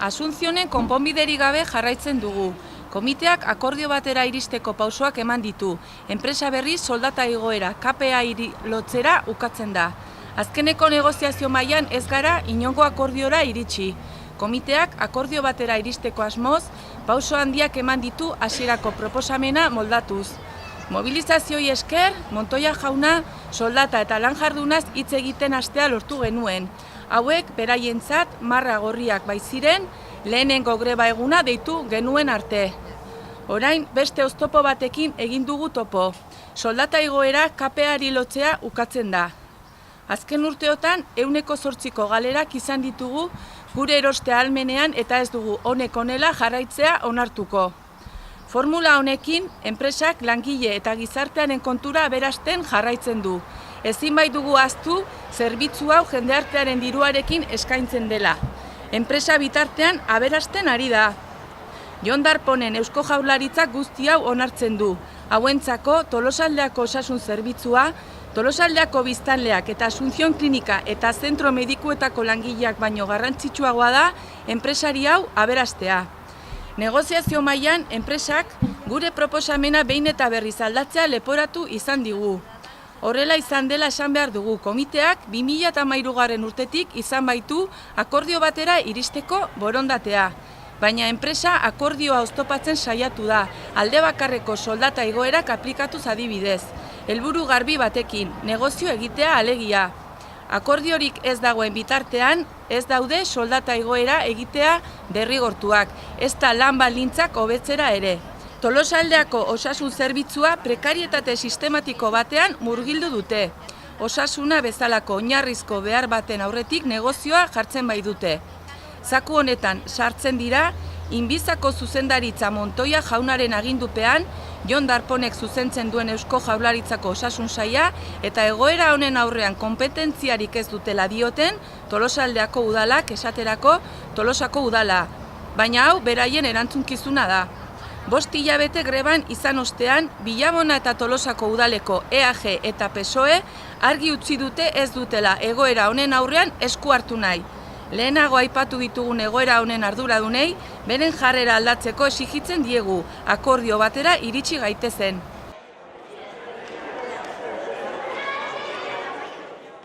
Asunzionen konponbiderik gabe jarraitzen dugu. Komiteak akordio batera iristeko pausoak eman ditu. Enpresa berriz soldata igoera KPA lotzera ukatzen da. Azkeneko negoziazio mailan ez gara inongo akordiora iritsi. Komiteak akordio batera iristeko asmoz, pauso handiak eman ditu hasierako proposamena moldatuz. Mobilizazioi esker, Montoya jauna soldata eta lan jardunaz hitz egiten hastea lortu genuen. Hauek beraientzat marra gorriak baiziren, lehenengo greba eguna deitu genuen arte. Orain beste oztopo batekin egin dugu topo. Soldata igoera KPA-ari lotzea ukatzen da. Azken urteotan 8% galerak izan ditugu gure eroste ahalmenean eta ez dugu honek honela jarraitzea onartuko. Formula honekin, enpresak langile eta gizartearen kontura aberasten jarraitzen du. Ezin baitugu ahaztu, zerbitzu hau jendeartearen diruarekin eskaintzen dela. Enpresa bitartean aberasten ari da. Jon Darponen Eusko Jaurlaritzak guzti hau onartzen du. Hauentzako Tolosaldeako osasun zerbitzua, Tolosaldeako biztanleak eta Asunción Klinika eta zentro medikuetako langileak baino garrantzitsuagoa da enpresari hau aberastea. Negoziazio mailan enpresak gure proposamena behin eta berriz aldatzea leporatu izan digu. Horrela izan dela esan behar dugu, komiteak 2013 urtetik izan baitu akordio batera iristeko borondatea. Baina enpresa akordioa oztopatzen saiatu da, alde bakarreko soldata igoerak aplikatuz adibidez. Helburu garbi batekin, negozio egitea alegia. Akordiorik ez dagoen bitartean, ez daude soldata igoera egitea derrigortuak, ezta lan baldintzak hobetzera ere. Tolosaldeako osasun zerbitzua prekarietate sistematiko batean murgildu dute. Osasuna bezalako oinarrizko behar baten aurretik negozioa jartzen bai dute. Zaku honetan sartzen dira, Inbizako zuzendaritza Montoya jaunaren agindupean, Jon Darponek zuzentzen duen Eusko Jaurlaritzako osasun saila eta egoera honen aurrean konpetentziarik ez dutela dioten Tolosaldeako udalak esaterako Tolosako udala. Baina hau beraien erantzunkizuna da. 5 hilabete greban izan ostean, Bilabona eta Tolosako udaleko EAG eta PSOE argi utzi dute ez dutela egoera honen aurrean esku hartu nahi. Lehenago aipatu ditugun egoera honen arduradunei, beren jarrera aldatzeko exigitzen diegu, akordio batera iritsi gaitezen.